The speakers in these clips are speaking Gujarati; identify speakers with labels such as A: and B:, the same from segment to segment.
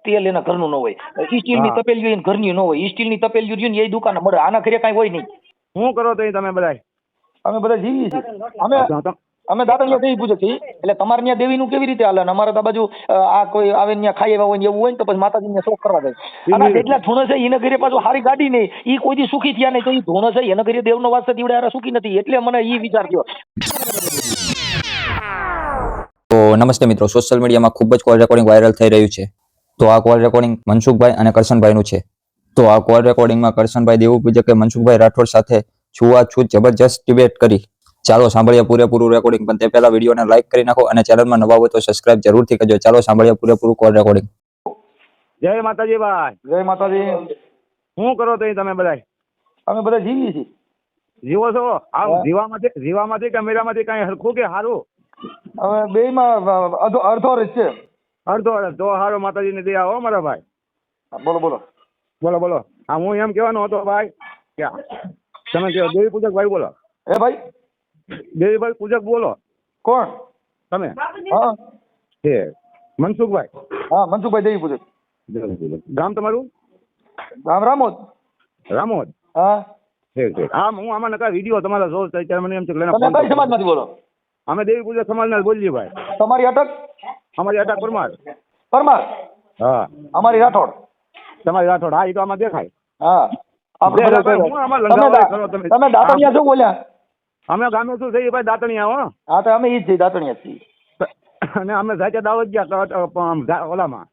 A: તેલ એના ઘરનું ન હોય, ઈ સ્ટીલની
B: હા.
A: તપેલીઓ એની ઘરની ન હોય, ઈ સ્ટીલની તપેલીઓ રહ્યું ને એ દુકાને મળે, આના ઘરે કાંઈ હોય નહીં.
B: શું કરો તો તમે બધા?
A: અમે બધા જીવીએ છીએ. અમે દાતણિયા દેવી પૂજક છીએ. એટલે તમારે ત્યાં દેવીનું કેવી રીતે હાલે? અને અમારે તો આ બાજુ આ કોઈ આવે ને ત્યાં ખાઈ આવ્યા હોય ને એવું હોય ને તો પછી માતાજીને શોખ કરવા જાય. અને જેટલા ધૂણસ છે એના ઘરે પાછું સારી ગાડી નહીં, ઈ કોઈ દી સુખી થયા નહીં, તો ઈ ધૂણસ છે એના ઘરે દેવનો વાસ છે દીવડે હારે સુખી નથી. એટલે મને ઈ વિચાર થયો.
C: તો નમસ્તે મિત્રો, સોશિયલ મીડિયામાં ખૂબ જ કોલ રેકોર્ડિંગ વાયરલ થઈ રહ્યું છે. તો આ કોલ રેકોર્ડિંગ મનસુખભાઈ અને કરશનભાઈનું છે. તો આ કોલ રેકોર્ડિંગમાં કરશનભાઈ દેવું પૂજકે મનસુખભાઈ રાઠોડ સાથે છૂઆછૂત જબરજસ્ત ડિબેટ કરી. ચાલો સાંભળીએ પૂરેપૂરું રેકોર્ડિંગ. પણ તે પહેલા વિડીયોને લાઈક કરી નાખો અને ચેનલમાં નવા હોય તો સબસ્ક્રાઇબ જરૂરથી કરજો. ચાલો સાંભળીએ પૂરેપૂરું કોલ રેકોર્ડિંગ.
B: જય માતાજી ભાઈ.
A: જય માતાજી.
B: શું કરો તો તમે બધા?
A: અમે બધા જીવીએ છીએ.
B: જીવો છો? આ જીવામાંથી કે મેરામાંથી કઈ હરખું કે સારું?
A: હવે બેયમાં અડધો જ છે.
B: અડધો તો સારો, માતાજીની દયા હો મારા ભાઈ.
A: બોલો બોલો.
B: બોલો બોલો. હા, હું એમ કહેવાનો હતો ભાઈ કે તમે કહો દેવી પૂજક ભાઈ બોલો.
A: એ ભાઈ
B: દેવીભાઈ પૂજક બોલો.
A: કોણ
B: તમે?
A: હા
B: છે મનસુખભાઈ.
A: હા મનસુખભાઈ દેવી પૂજક.
B: ગામ તમારું?
A: ગામ રામોદ.
B: રામોદ.
A: હા
B: ઠીક ઠીક. હા, હું આમાં નકા વિડીયો તમારા જોઉં તો અત્યારે મને એમ છે કે
A: તમે કઈ સમાજમાંથી બોલો?
B: અમે દેવી પૂજક સમાજના બોલીએ ભાઈ.
A: તમારી અટક?
B: અમારી અટક પરમાર.
A: પરમાર.
B: હા.
A: અમારી રાઠોડ.
B: તમારી રાઠોડ. હા, એ તો આમાં દેખાય.
A: હા
B: હું આમાં લંગાવાઈ કરો તમે.
A: તમે દાતણિયા શું બોલ્યા?
B: અમે ગામે શું થઈ ભાઈ દાતણિયા હો.
A: હા તો અમે ઈ જ છીએ, દાતણિયા જ છીએ.
B: અને અમે સાથે દાવત ગયા ઓલામાં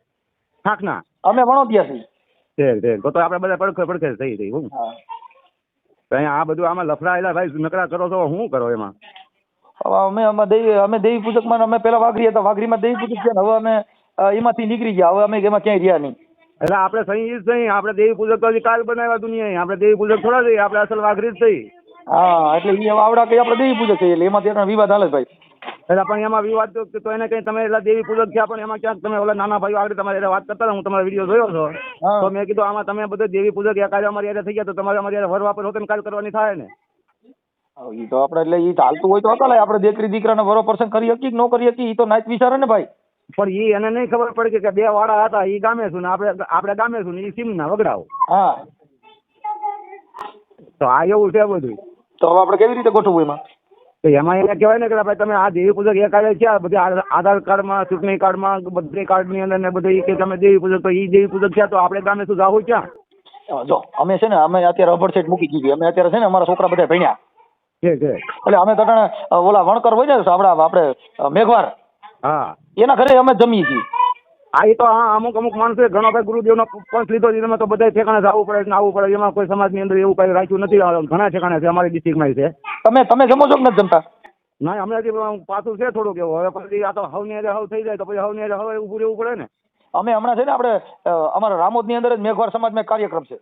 B: થાકના.
A: અમે વણોતિયા છીએ.
B: તો આપણે બધા પડખે થઈ રહી હું. આ બધું આમાં લફડાયેલા ભાઈ નકરા કરો છો, શું કરો એમાં?
A: અમે દેવી પૂજકમાં અમે પેલા વાઘરી હતા, વાઘરીમાં દેવી પૂજક છે ને હવે અમે એમાંથી નીકળી ગયા. હવે અમે એમાં ક્યાંય રહ્યા નહીં.
B: એટલે આપણે સહી જ નહીં, આપણે દેવી પૂજક તો કાલ બનાવ્યા દુનિયા. આપણે દેવી પૂજક થોડા જઈએ, આપણે અસલ વાઘરી જ થઈ.
A: હા એટલે એ આવડા કઈ આપણે દેવી પૂજક છે એટલે એમાંથી વિવાદ હાલે ભાઈ.
B: એટલે પણ એમાં વિવાદ તો એને કઈ તમે એટલે દેવી પૂજક થયા પણ એમાં ક્યાંક તમે ઓલા નાના ભાઈઓ આગળ તમારે વાત કરતા હતા, હું તમારો વિડીયો જોયો છો. તો મેં કીધું આમાં તમે બધું દેવી પૂજક એકાદ અમારી યારે થઈ ગયા તો તમારે અમારી યારે વર વાપર હોતે કાલ કરવાની થાય ને.
A: એ તો આપણે એટલે એ ચાલતું હોય તો હતા આપણે દીકરી દીકરાને વરો પર્સન કરી શકીએ કે ન કરી શકીએ, એ તો નાચ વિચારે ને ભાઈ.
B: પણ એ એને નહીં ખબર પડે કે બે વાળા હતા, એ ગામે છું ને આપણે ગામે છું ને એ સીમના વગડાવો. હા તો આ એવું છે બધું.
A: તો હવે આપણે કેવી રીતે ગોઠવવું એમાં?
B: તો એમાં એને કહેવાય ને કે ભાઈ તમે આ દેવી પૂજક એકાદે છે, બધી આધાર કાર્ડમાં, ચૂંટણી કાર્ડમાં, બધી કાર્ડની અંદર ને બધી કે તમે દેવી પૂજક, તો એ દેવી પૂજક છે તો આપણે ગામે શું જાવું ક્યાં?
A: જો અમે છે ને અમે અત્યારે રબર સેટ મૂકી દીધી. અમે અત્યારે છે ને અમારા છોકરા બધા ભણ્યા એટલે અમે તો ઓલા વણકર હોય ને આપણે મેઘવાર, હા એના ઘરે અમે જમીએ છીએ.
B: હા એ તો હા અમુક માણસો ઘણા ભાઈ ગુરુદેવનો પંથ લીધો છે, તો બધા ઠેકાણે જવું પડે ને આવવું પડે. એમાં કોઈ સમાજની અંદર એવું કઈ રાખ્યું નથી. ઘણા ઠેકાણે છે, અમારી ડિસ્ટ્રિક્ટમાં છે. તમે
A: જમો છો કે નથી જમતા?
B: ના અમે હજી પાછું છે થોડુંક એવું. હવે પછી આ તો હવની અંદર હવ થઈ જાય તો પછી હવની અંદર હવે ઉભું રહેવું પડે ને.
A: અમે હમણાં છે ને આપણે અમારા રામોદની અંદર જ મેઘવાર સમાજમાં કાર્યક્રમ છે.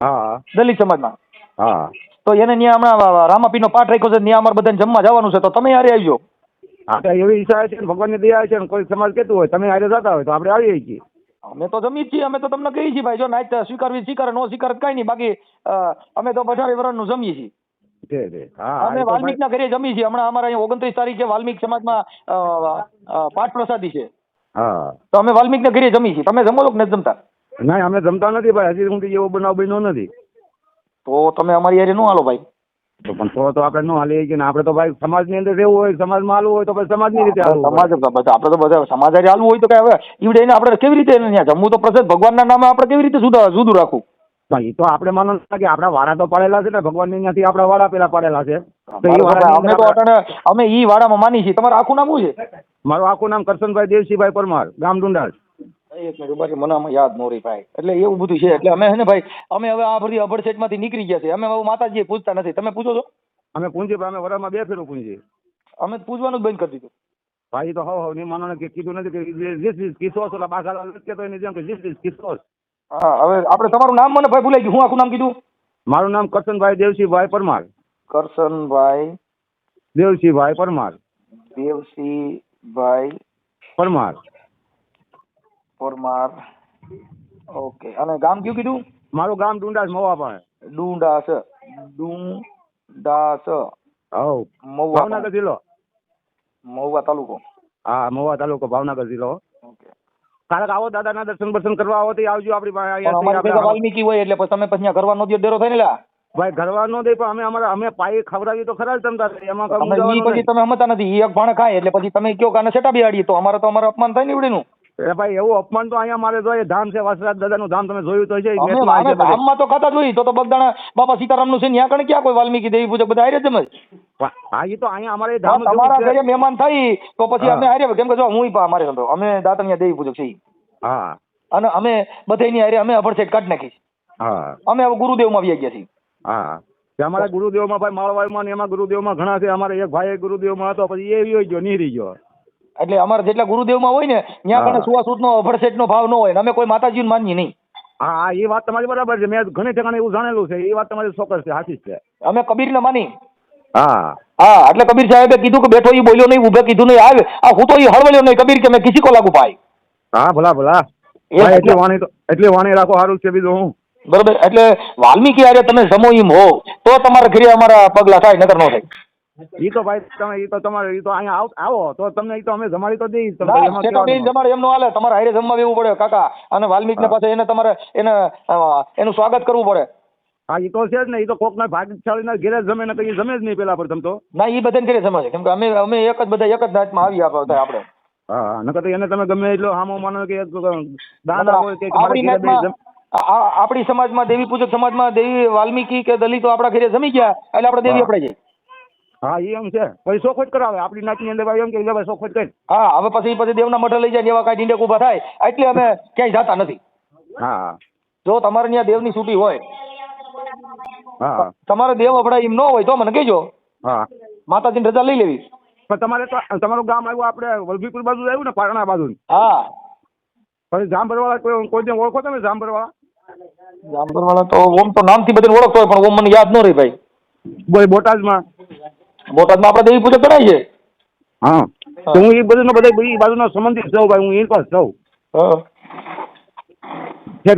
B: હા
A: દલિત સમાજમાં.
B: હા
A: તો એને ત્યાં હમણાં રામાપીનો પાઠ રાખ્યો છે, ત્યાં અમારે બધાને જમવા જવાનું છે. તો તમે યારે આવજો.
B: હા તો એવી ઈચ્છા છે, ભગવાનની દયા છે ને કોઈ સમાજ કહેતું હોય તમે હારે જતા હોય તો આપણે આવીએ છીએ.
A: અમે તો જમી જ છીએ. અમે તો તમને કહીએ છીએ ભાઈ, જો નાચ સ્વીકારવી સ્વીકારે, નો સ્વીકારે કઈ નહીં. બાકી અમે તો 18 વર્ષનું જમીએ છીએ. અમે વાલ્મીકના ઘરે જમીએ છીએ. હમણાં અમારા અહીંયા 29 તારીખે વાલ્મીક સમાજમાં પાઠ પ્રસાદી છે. હા તો અમે વાલ્મીકના ઘરે જમીએ છીએ. તમે જમો છો કે નથી જમતા?
B: ના અમે જમતા નથી ભાઈ, હજી સુધી એવો બનાવ બન્યો નથી. તો
A: તમે અમારી યારે નો હાલો ભાઈ.
B: પણ તો આપણે નો હાલીએ કે આપણે તો ભાઈ સમાજની અંદર રહેવું હોય, સમાજમાં હાલવું હોય તો પછી સમાજની રીતે
A: સમાજ આપણે તો બધા સમાજ હાલવું હોય તો કે હવે ઈવડે એને આપણે કેવી રીતે જમવું? તો પ્રસાદ ભગવાનના નામે આપણે કેવી રીતે જુદું રાખવું?
B: એ તો આપણે માનો કે આપણા વાડા તો પાડેલા છે ને, ભગવાનની ત્યાંથી આપણા વાડા પેલા પાડેલા છે.
A: અમે ઈ વાડામાં માની છીએ. તમારું આખું નામ શું છે?
B: મારું આખું નામ કરશનભાઈ દેવસિંહભાઈ પરમાર, ગામ ડુંડાળ.
A: એક મિનિટ બાકી મને આમાં યાદ નો રહી ભાઈ. એટલે એવું બધું છે. એટલે અમે છે ને ભાઈ, અમે હવે આ બધી અભડસેટ માંથી નીકળી ગયા છે. અમે હવે માતાજી પૂછતા નથી. તમે પૂછો છો?
B: અમે પૂંજી અમે વરામાં 2 ફેરું પૂંજી.
A: અમે પૂછવાનું જ બંધ કરી દીધું
B: ભાઈ. તો હવ ની માનો કે કીધું નથી કે જીસ કિસોસ ઓલા બાગાલા કે તો એની જેમ કે જીસ કિસોસ.
A: હા હવે આપણે તમારું નામ મને ભાઈ ભૂલાઈ ગયું. હું આખું નામ કીધું?
B: મારું નામ કરશનભાઈ દેવસિંહભાઈ પરમાર.
A: કરશનભાઈ
B: દેવસિંહભાઈ પરમાર.
A: દેવસિંહભાઈ
B: પરમાર.
A: પરમાર. ઓકે. અને ગામ કયું કીધું?
B: મારું ગામ ડુંડાસ મવા પાસે.
A: ડુંડાસ. ડુંડાસ.
B: હવ
A: મહુવા.
B: ભાવનગર જિલ્લો.
A: મહુવા તાલુકો.
B: હા મહુવા તાલુકો, ભાવનગર જિલ્લો.
A: ઓકે.
B: કારક આવો દાદાના દર્શન બર્શન કરવા આવો તો આવજો આપણી પાસે
A: પણ અમારી ભેગા વાલ્મીકી હોય એટલે પછી તમે પછી ત્યાં ઘરવાનો ડેરો થાય ને લા
B: ભાઈ ઘરવા ન દે પણ અમે પાયે ખવડાવી તો ખરા જ તમ તારે એમાં કાંઈ
A: તમે ઈ
B: ઊંઘવાનું
A: પછી તમે સમજતા નથી ઈ એક ભાણે ખાય એટલે પછી તમે કયો કાને સેટા બિહાડીએ તો અમારે અપમાન થાય ને એવડીનું
B: નહીં. ભાઈ એવું અપમાન તો અહીંયા મારે જોઈએ ધામ છે વાસરાજ દાદાનું ધામ તમે જોયું તો છે
A: અમે
B: નેટમાં આવે છે બધે.
A: ધામમાં તો ખાતા જોઈ તો બગદાણા બાપા સીતારામનું છે ત્યાં કણે ક્યાં કોઈ વાલ્મીકી દેવી પૂજક બધા હારે જ જમે
B: હા એ તો અહીંયા અમારે ધામ
A: તમારા
B: જેવું છે.
A: ઘરે મહેમાન થઈ તો પછી
B: હા.
A: અમે હારે કેમ કે જો હું અમારે સમજો અમે દાતણિયા દેવી પૂજક છીએ
B: હા
A: અને અમે બધાની હારે અમે અભડસેટ કાઢી નાખી
B: હા
A: અમે હવે ગુરુદેવમાં આવી ગયા છીએ
B: હા તે અમારા ગુરુદેવમાં ભાઈ માળવાઈમાં ને એમાં ગુરુદેવમાં ઘણા છે અમારે એક ભાઈ ગુરુદેવમાં હતો પછી એ ગયો નીરી ગયો
A: એટલે અમારે જેટલા ગુરુદેવમાં હોય ને ત્યાં કણે
B: હા.
A: સુવાસૂતનો અભડસેટનો ભાવ ન હોય ને અમે કોઈ માતાજીને માનીએ નહીં
B: હા એ વાત તમારી બરાબર છે મેં ઘણી ઠેકાણે એવું જાણેલું છે એ વાત તમારી ચોક્કસ છે સાચી જ છે
A: અમે કબીરને માની
B: હા
A: હા એટલે કબીર સાહેબે કીધું કે બેઠો ઈ બોલ્યો નહીં ઊભે કીધું નહીં આવે આ હું તો ઈ હળવલ્યો નહીં કબીર કે મેં કિસી કો લાગુ પાય
B: હા ભલા ભલા
A: એ
B: ભાઈ
A: એટલે-
B: એટલી વાણી રાખો સારું છે બીજું હું
A: બરોબર એટલે વાલ્મીકી હારે તમે જમો એમ હો તો તમારા ઘરે અમારા પગલા થાય નકર ન થાય
B: ઈ તો ભાઈ તમે ઈ તો તમારે ઈ તો અહીંયા આવો તો તમને ઈ તો અમે જમાડી તો દઈ તમને
A: ના,
B: એમાં
A: સેટા બેન
B: કહેવાનું.
A: જમાડે એમ ન હાલે તમારે હારે જમવા બેવું પડે કાકા અને વાલ્મીકને
B: હા.
A: પાસે એને તમારે એનું સ્વાગત કરવું પડે
B: હા ઈ તો છે જ ને ઈ તો કોકના ભાગશાળીના ઘેરે જમે ને કઈ જમે જ નહીં પેલા પ્રથમ તો
A: ના એ બધાને ઘરે જમે છે કેમ કે અમે એક જ બધા એક જ નાચમાં આવી આપણે
B: હા નકર તો એને તમે ગમે એટલો હામો માનો કે દાન આપો કે મારા
A: આપણી
B: ઘેરે બે
A: નાચમાં આપણી સમાજમાં દેવી પૂજક સમાજમાં દેવી વાલ્મીકી કે દલિતો આપણા ઘરે જમી ગયા એટલે આપણે દેવી
B: હા.
A: આપણે જઈએ
B: હા ઈ એમ છે પછી સોખોટ કરાવે આપણી નાચની અંદર ભાઈ એમ કે લે ભાઈ સોખોટ કરી
A: હા હવે પછી દેવના મઠે લઈ જાય એવા કાંઈ ઢીંડેક ઊભા થાય એટલે અમે ક્યાંય જતા નથી
B: હા
A: જો તમારે ત્યાં દેવની છૂટી હોય
B: હા
A: તમારે દેવ અભડાય એમ ન હોય તો મને કહેજો
B: હા
A: માતાજીની રજા લઈ લેવી
B: પણ તમારે તો તમારું ગામ આવ્યું આપણે વલભીપુર બાજુ આવ્યું ને પારણા બાજુ
A: હા
B: પછી જામભરવાળા કોઈને ઓળખો તમે જામભરવાળા
A: જામગઢવાળા તો ઓમ તો નામથી બધાને ઓળખતો હોય પણ ઓમ મને યાદ ન રહી ભાઈ
B: બોટાદમાં
A: બોટાદમાં આપણે દેવી પૂજક ગણાય છે
B: હા તો હું એ બધું બધા એ બાજુનો સંબંધિત છું ભાઈ હું એ પાસે છું
A: હા.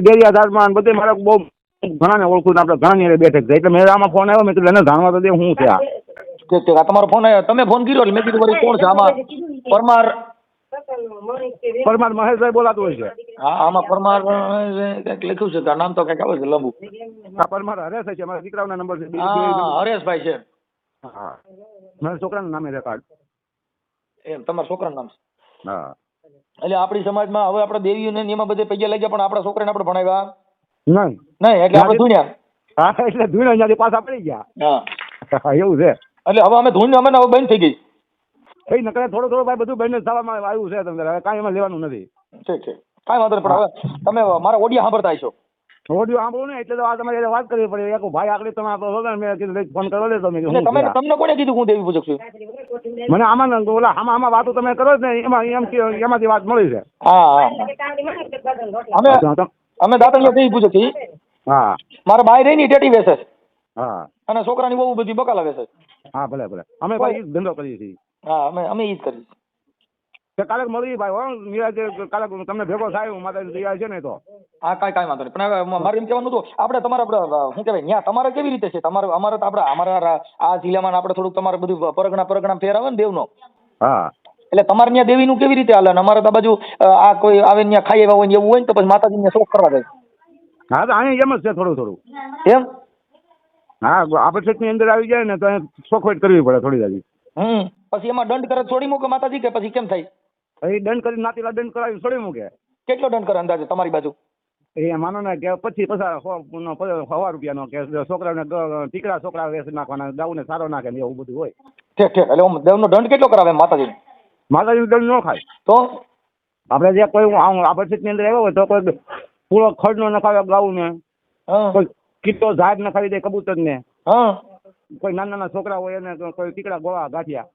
B: ગેરિયાધારમાં બધે મારે બહુ ઘણાને ઓળખું ને આપણે ઘણાની હારે બેઠક છે એટલે મેં આમાં ફોન આવ્યો મેં કીધું એને જાણવા તો દે હું છે આ
A: ઠીક ઠીક આ તમારો ફોન આવ્યો તમે ફોન કર્યો એટલે મેં કીધું વળી કોણ છે આમાં પરમાર
B: પરમાર મહેશભાઈ બોલાતું હોય છે
A: હા આમાં પરમાર કંઈક લખ્યું છે તાર નામ તો કંઈક આવે છે લંબુ
B: આ પરમાર હરેશ છે મારા દીકરાઓના નંબર છે
A: હા હરેશભાઈ છે
B: હા મારા છોકરાના નામે છે કાર્ડ
A: એમ તમારા છોકરાનું નામ છે
B: હા
A: એટલે આપણી સમાજમાં હવે આપણે દેવીઓને ને એમાં બધે પૈયા લાગ્યા પણ આપણા છોકરાને આપણે ભણાવ્યા
B: નહીં
A: નહીં એટલે આપણે ધૂણ્યા
B: હા એટલે ધૂળ અહીંયાથી પાછા પડી ગયા
A: હા
B: એવું છે
A: એટલે હવે અમે ધૂણ અમે હવે બંધ થઈ ગઈ
B: કઈ નકરે થોડું ભાઈ બધું બહેને થવામાં આવ્યું છે તમને હવે કાંઈ એમાં લેવાનું નથી
A: ઠીક ઠીક કાંઈ વાંધો નહીં પણ હવે તમે મારા ઓડિયા સાંભળતા હશો
B: ઓડિયો સાંભળો ને એટલે તો આ તમારે વાત કરવી પડે એક ભાઈ આગળ તમે આપણો હતો ને મેં કીધું ફોન કરો લે તમે
A: એટલે તમે તમને કોને કીધું હું દેવી પૂજક છું
B: મને આમાં ઓલા આમાં વાતો તમે કરો ને એમાં એમ કે એમાંથી વાત મળી છે
A: હા હા અમે અમે દાતણિયા દેવી પૂજક છીએ
B: હા
A: મારા બાઈ રહી ની ટેટી વેસે છે
B: હા
A: અને છોકરાની બહુ બધી બકાલા વેસે છે
B: હા ભલે ભલે અમે ભાઈ ઈ જ ધંધો કરીએ છીએ
A: હા અમે ઈ જ કરીએ
B: તે કાલે મળી ભાઈ હો નિરાજે કાલે તમને ભેગો થાય હું માતા તૈયાર છે ને તો
A: હા કાંઈ વાંધો નહીં પણ હવે મારે એમ કહેવાનું હતું આપણે તમારે શું કહેવાય ત્યાં તમારે કેવી રીતે છે તમારે અમારે તો આપણે અમારા આ જિલ્લામાં આપણે થોડુંક તમારે બધું પરગણા ફેર આવે ને દેવનો
B: હા
A: એટલે તમારે ત્યાં દેવીનું કેવી રીતે હાલે ને અમારે તો આ બાજુ આ કોઈ આવે ત્યાં ખાઈ આવ્યા હોય ને એવું હોય ને તો પછી માતાજીને શોખ કરવા જાય
B: હા તો અહીંયા એમ જ છે થોડું થોડું
A: એમ
B: હા આપણે ક્ષેત્રની અંદર આવી જાય ને તો સોખવટ કરવી પડે થોડી દાદી
A: પછી એમાં દંડ કરે છોડી મૂકે માતાજી કે પછી કેમ થાય
B: એ દંડ કરી નાતીલા દંડ કરાવી છોડી મૂકે
A: કેટલો દંડ કરે અંદાજે તમારી બાજુ
B: એ માનો ને કે પછી પચાસ 100 રૂપિયાનો કે છોકરાને ટીકડા છોકરા વેચ નાખવાના ગાઉને સારો નાખે ને એવું બધું હોય
A: ઠીક ઠીક એટલે આમ દેવનો દંડ કેટલો કરાવે માતાજીને
B: માતાજી દંડ ન ખાય
A: તો
B: આપણે જે કોઈ આપણે ક્ષેત્રની અંદર આવ્યો હોય તો કોઈ પૂરો ખડનો નખાવે ગાઉને
A: હા
B: કોઈ કીટો ઝાડ નખાવી દે કબૂતરને
A: હા
B: કોઈ નાના નાના છોકરા હોય એને કોઈ ટીકડા ગોળા ગાંઠિયા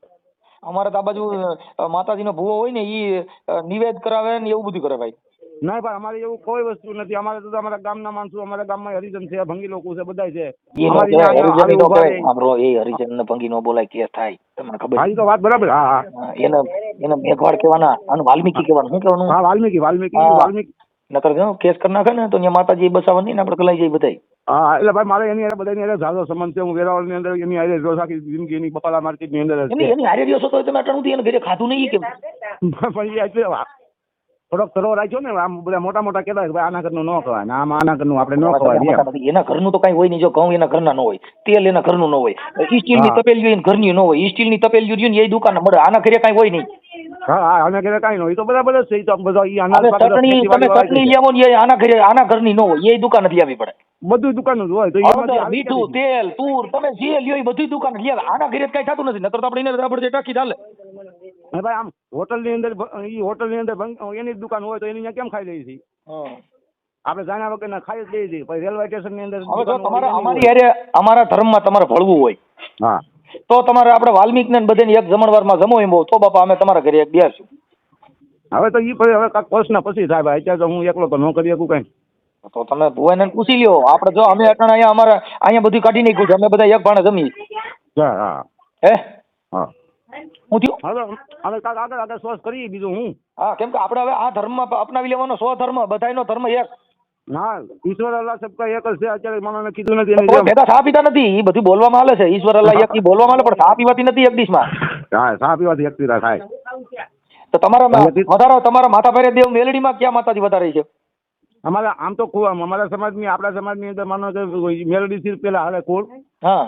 A: અમારે તો આ બાજુ માતાજીનો ભૂવો હોય ને ઈ નિવેદ કરાવે ને એવું બધું કરે ભાઈ
B: ના ભાઈ અમારે એવું કોઈ વસ્તુ નથી અમારે તો અમારા ગામના માણસો અમારા ગામમાં હરિજન છે ભંગી લોકો છે બધા છે
A: હરિજન ને ભંગી નો બોલાય કેસ થાય તમને ખબર
B: હા ઈ તો વાત બરાબર હા હા
A: એને મેઘવાડ કહેવાના અને વાલ્મીકી કહેવાનું શું કહેવાનું
B: હા વાલ્મીકી
A: નકર જો કેસ કરી નાખે ને તો ત્યાં માતાજી બસાવવા નહીં ને આપણે કલાઈ જઈએ બધાય
B: હા એટલે ભાઈ મારે એની બધાની હારે ઝાઝો સંબંધ છે હું વેરાવળની અંદર એની હારે રોજ આખી જિંદગી એની બકાલા માર્કેટની અંદર જ છે
A: એની હારે રહ્યો છો તો તમે અટાણું એના ઘરે ખાધું નહીં કેમ
B: પણ એ એટલે થોડોક સરો રાખ્યો ને આમ બધા મોટા મોટા કહેતા હોય કે ભાઈ આના ઘરનું ન ખવાય ને આમ આના ઘરનું આપણે ન ખવાય એમ.
A: એના ઘરનું તો કઈ હોય નહીં. જો ઘઉં એના ઘરના ન હોય, તેલ એના ઘરનું ન હોય, સ્ટીલ ની તપેલીઓ એના ઘરની ન હોય, સ્ટીલ ની તપેલીઓ રહ્યું ને એ દુકાન મળે, આના ઘરે કઈ હોય નહીં.
B: હા હા આના ઘરે કાંઈ ન હોય, એ તો બરાબર જ છે. એ તો બધા ઈ અનાજ
A: હવે ચટણી તમે ચટણી લેવો ને એ આના ઘરની ન હોય, એ દુકાન જ લેવી પડે.
B: બધું દુકાન જ હોય તો
A: હળદર, મીઠું, તેલ, તુર તમે જે લ્યો એ બધી દુકાન જ લેવા. આના ઘરે કઈ થતું નથી. નતર તો આપણે એને આપણે ટાંકી ચાલે.
B: ભાઈ આમ હોટલ ની અંદર એની જ દુકાન હોય તો એની ત્યાં કેમ ખાઈ લઈએ છીએ? આપણે જાણ્યા વગર ના ખાઈ જ લઈએ છીએ. પછી રેલવે સ્ટેશન ની અંદર
A: હવે જો તમારે અમારી હારે અમારા ધર્મમાં તમારે ભળવું હોય
B: હા
A: તો તમારે આપણે વાલ્મીક ને બધાને એક જમણવારમાં જમો એમ તો બાપા અમે તમારા ઘરે એક બેસશું.
B: હવે તો ઈ પછી હવે કાંઈક પ્રશ્ન પછી થાય ભાઈ. અત્યારે તો હું એકલો તો ન કરી શકું કઈ.
A: તો તમે ભુવાને પૂછી લ્યો. આપણે જો અમે અટાણે અહીંયા અમારા અહીંયા બધું કાઢી નાખ્યું છે. અમે બધા એક ભાણે જમીએ.
B: હા હા
A: હે
B: હા
A: હું થયું?
B: હવે કાંઈક આગળ સોચ કરીએ બીજું હું.
A: હા કેમ કે આપણે હવે આ ધર્મમાં અપનાવી લેવાનો સ્વધર્મ, બધાયનો ધર્મ એક.
B: ના ઈશ્વર અલ્લાહ સબકા એક જ છે. અત્યારે મને કીધું નથી એની
A: કોઈ
B: જેમ.
A: ભેગા ચા પીતા નથી. એ બધું બોલવામાં આવે છે. ઈશ્વર અલ્લાહ એક ઈ બોલવામાં આવે પણ ચા પીવાતી નથી એક ડીશમાં.
B: હા ચા પીવાથી એક પીતા થાય.
A: તો તમારા માતા ભારે દેવ મેલડીમાં ક્યાં માતાજી વધારે છે?
B: અમારા આમ તો અમારા સમાજની આપણા સમાજની અંદર માનો કે મેલડી થી પેલા હાલે કુળ.
A: હા